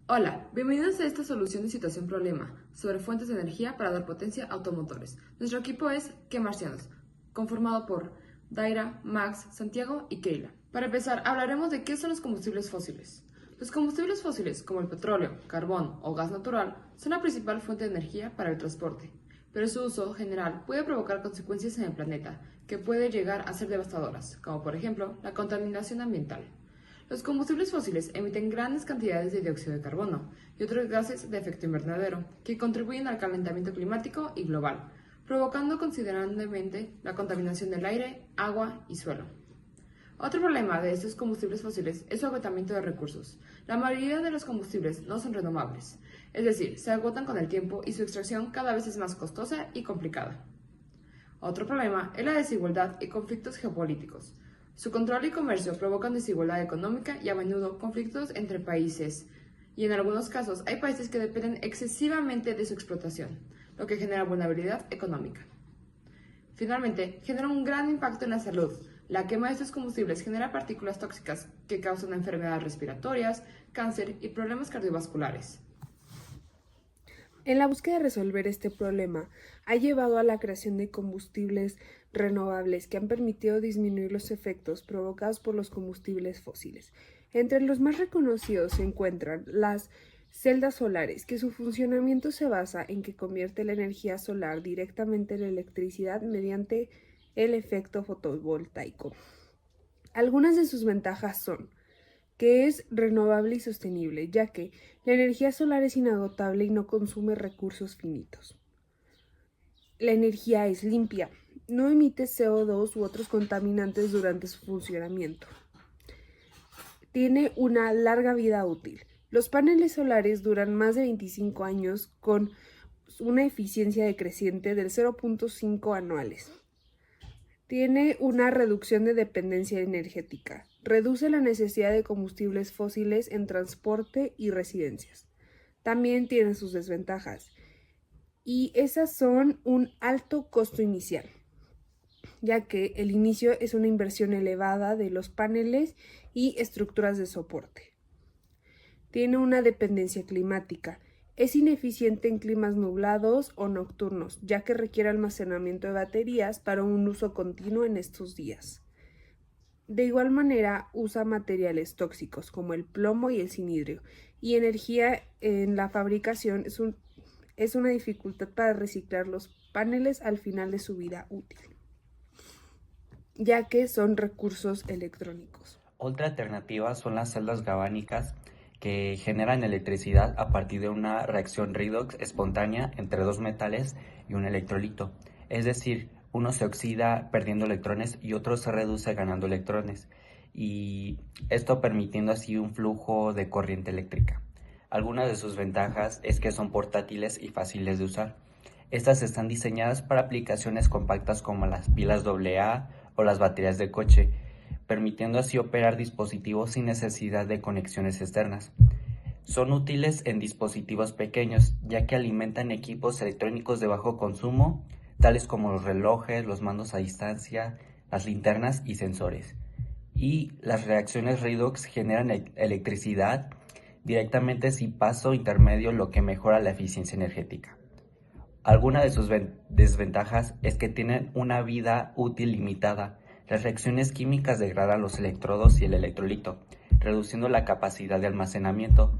Hola, bienvenidos a esta solución de situación-problema sobre fuentes de energía para dar potencia a automotores. Nuestro equipo es ¿Qué marcianos?, conformado por Daira, Max, Santiago y Keila. Para empezar, hablaremos de qué son los combustibles fósiles. Los combustibles fósiles, como el petróleo, carbón o gas natural, son la principal fuente de energía para el transporte, pero su uso general puede provocar consecuencias en el planeta que pueden llegar a ser devastadoras, como por ejemplo la contaminación ambiental. Los combustibles fósiles emiten grandes cantidades de dióxido de carbono y otros gases de efecto invernadero que contribuyen al calentamiento climático y global, provocando considerablemente la contaminación del aire, agua y suelo. Otro problema de estos combustibles fósiles es su agotamiento de recursos. La mayoría de los combustibles no son renovables, es decir, se agotan con el tiempo y su extracción cada vez es más costosa y complicada. Otro problema es la desigualdad y conflictos geopolíticos. Su control y comercio provocan desigualdad económica y a menudo conflictos entre países, y en algunos casos hay países que dependen excesivamente de su explotación, lo que genera vulnerabilidad económica. Finalmente, genera un gran impacto en la salud. La quema de estos combustibles genera partículas tóxicas que causan enfermedades respiratorias, cáncer y problemas cardiovasculares. En la búsqueda de resolver este problema, ha llevado a la creación de combustibles renovables que han permitido disminuir los efectos provocados por los combustibles fósiles. Entre los más reconocidos se encuentran las celdas solares, que su funcionamiento se basa en que convierte la energía solar directamente en electricidad mediante el efecto fotovoltaico. Algunas de sus ventajas son que es renovable y sostenible, ya que la energía solar es inagotable y no consume recursos finitos. La energía es limpia, no emite CO2 u otros contaminantes durante su funcionamiento. Tiene una larga vida útil. Los paneles solares duran más de 25 años con una eficiencia decreciente del 0.5 anuales. Tiene una reducción de dependencia energética. Reduce la necesidad de combustibles fósiles en transporte y residencias. También tiene sus desventajas. Y esas son un alto costo inicial, ya que el inicio es una inversión elevada de los paneles y estructuras de soporte. Tiene una dependencia climática. Es ineficiente en climas nublados o nocturnos, ya que requiere almacenamiento de baterías para un uso continuo en estos días. De igual manera, usa materiales tóxicos como el plomo y el anhidro, y energía en la fabricación es una dificultad para reciclar los paneles al final de su vida útil, ya que son recursos electrónicos. Otra alternativa son las celdas galvánicas que generan electricidad a partir de una reacción redox espontánea entre dos metales y un electrolito. Es decir, uno se oxida perdiendo electrones y otro se reduce ganando electrones, y esto permitiendo así un flujo de corriente eléctrica. Algunas de sus ventajas es que son portátiles y fáciles de usar. Estas están diseñadas para aplicaciones compactas como las pilas AA o las baterías de coche, permitiendo así operar dispositivos sin necesidad de conexiones externas. Son útiles en dispositivos pequeños, ya que alimentan equipos electrónicos de bajo consumo, tales como los relojes, los mandos a distancia, las linternas y sensores. Y las reacciones redox generan electricidad directamente sin paso intermedio, lo que mejora la eficiencia energética. Alguna de sus desventajas es que tienen una vida útil limitada. Las reacciones químicas degradan los electrodos y el electrolito, reduciendo la capacidad de almacenamiento.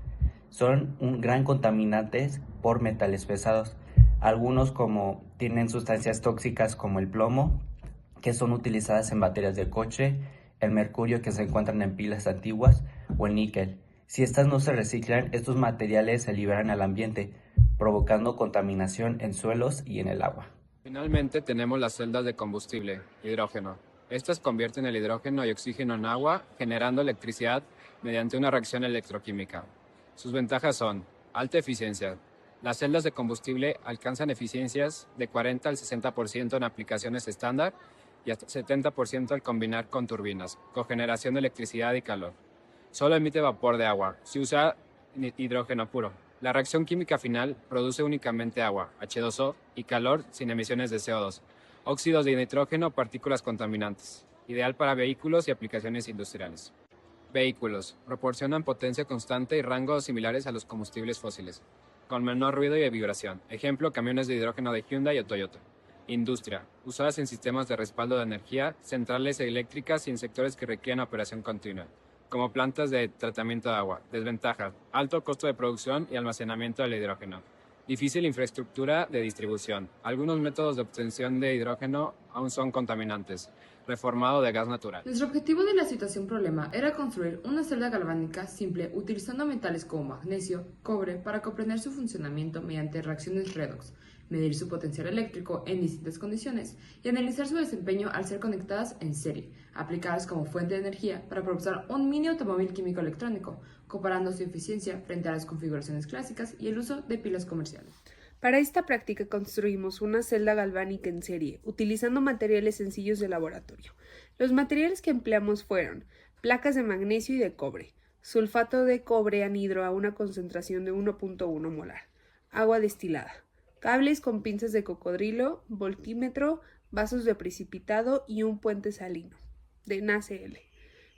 Son un gran contaminantes por metales pesados. Algunos como tienen sustancias tóxicas como el plomo, que son utilizadas en baterías de coche, el mercurio que se encuentran en pilas antiguas o el níquel. Si estas no se reciclan, estos materiales se liberan al ambiente, provocando contaminación en suelos y en el agua. Finalmente tenemos las celdas de combustible, hidrógeno. Estas convierten el hidrógeno y oxígeno en agua, generando electricidad mediante una reacción electroquímica. Sus ventajas son alta eficiencia. Las celdas de combustible alcanzan eficiencias de 40 al 60% en aplicaciones estándar y hasta 70% al combinar con turbinas, cogeneración de electricidad y calor. Solo emite vapor de agua, se usa hidrógeno puro. La reacción química final produce únicamente agua, H2O, y calor sin emisiones de CO2, óxidos de nitrógeno, partículas contaminantes. Ideal para vehículos y aplicaciones industriales. Vehículos. Proporcionan potencia constante y rangos similares a los combustibles fósiles, con menor ruido y vibración. Ejemplo, camiones de hidrógeno de Hyundai o Toyota. Industria. Usadas en sistemas de respaldo de energía, centrales eléctricas y en sectores que requieren operación continua, como plantas de tratamiento de agua. Desventajas. Alto costo de producción y almacenamiento del hidrógeno. Difícil infraestructura de distribución. Algunos métodos de obtención de hidrógeno aún son contaminantes. Reformado de gas natural. Nuestro objetivo de la situación problema era construir una celda galvánica simple utilizando metales como magnesio, cobre para comprender su funcionamiento mediante reacciones redox, medir su potencial eléctrico en distintas condiciones y analizar su desempeño al ser conectadas en serie, aplicadas como fuente de energía para propulsar un mini automóvil químico electrónico, comparando su eficiencia frente a las configuraciones clásicas y el uso de pilas comerciales. Para esta práctica construimos una celda galvánica en serie, utilizando materiales sencillos de laboratorio. Los materiales que empleamos fueron placas de magnesio y de cobre, sulfato de cobre anhidro a una concentración de 1.1 molar, agua destilada, cables con pinzas de cocodrilo, voltímetro, vasos de precipitado y un puente salino, de NaCl.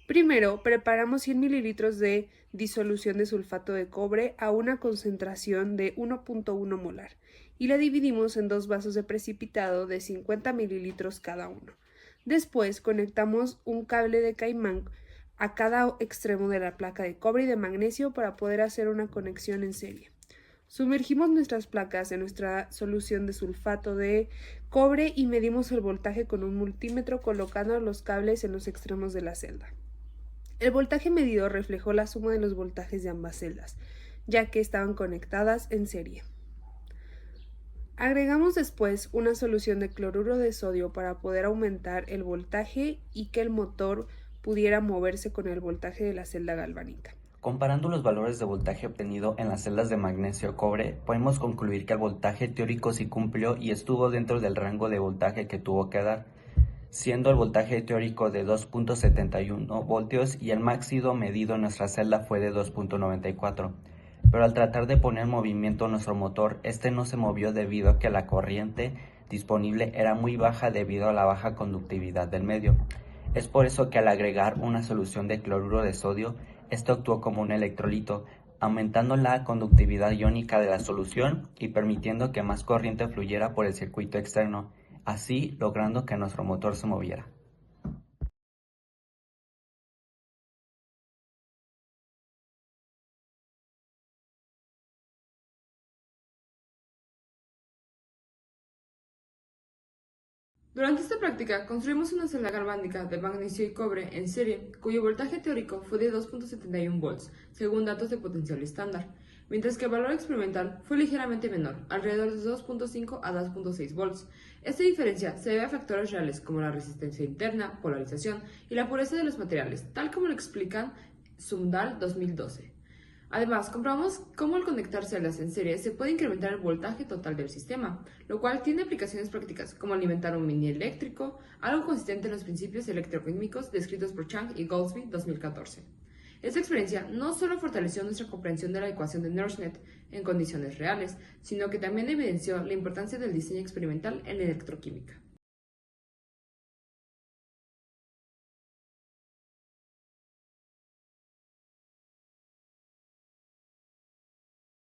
Primero, preparamos 100 mililitros de disolución de sulfato de cobre a una concentración de 1.1 molar y la dividimos en dos vasos de precipitado de 50 mililitros cada uno. Después, conectamos un cable de caimán a cada extremo de la placa de cobre y de magnesio para poder hacer una conexión en serie. Sumergimos nuestras placas en nuestra solución de sulfato de cobre y medimos el voltaje con un multímetro colocando los cables en los extremos de la celda. El voltaje medido reflejó la suma de los voltajes de ambas celdas, ya que estaban conectadas en serie. Agregamos después una solución de cloruro de sodio para poder aumentar el voltaje y que el motor pudiera moverse con el voltaje de la celda galvánica. Comparando los valores de voltaje obtenido en las celdas de magnesio-cobre, podemos concluir que el voltaje teórico sí cumplió y estuvo dentro del rango de voltaje que tuvo que dar, siendo el voltaje teórico de 2.71 voltios y el máximo medido en nuestra celda fue de 2.94. Pero al tratar de poner en movimiento nuestro motor, este no se movió debido a que la corriente disponible era muy baja debido a la baja conductividad del medio. Es por eso que al agregar una solución de cloruro de sodio, esto actuó como un electrolito, aumentando la conductividad iónica de la solución y permitiendo que más corriente fluyera por el circuito externo, así logrando que nuestro motor se moviera. Durante esta práctica, construimos una celda galvánica de magnesio y cobre en serie, cuyo voltaje teórico fue de 2.71 volts, según datos de potencial estándar, mientras que el valor experimental fue ligeramente menor, alrededor de 2.5 a 2.6 volts. Esta diferencia se debe a factores reales como la resistencia interna, polarización y la pureza de los materiales, tal como lo explican Sundal 2012. Además, comprobamos cómo al conectar celdas en serie se puede incrementar el voltaje total del sistema, lo cual tiene aplicaciones prácticas como alimentar un mini eléctrico, algo consistente en los principios electroquímicos descritos por Chang y Goldsby 2014. Esta experiencia no solo fortaleció nuestra comprensión de la ecuación de Nernst en condiciones reales, sino que también evidenció la importancia del diseño experimental en electroquímica.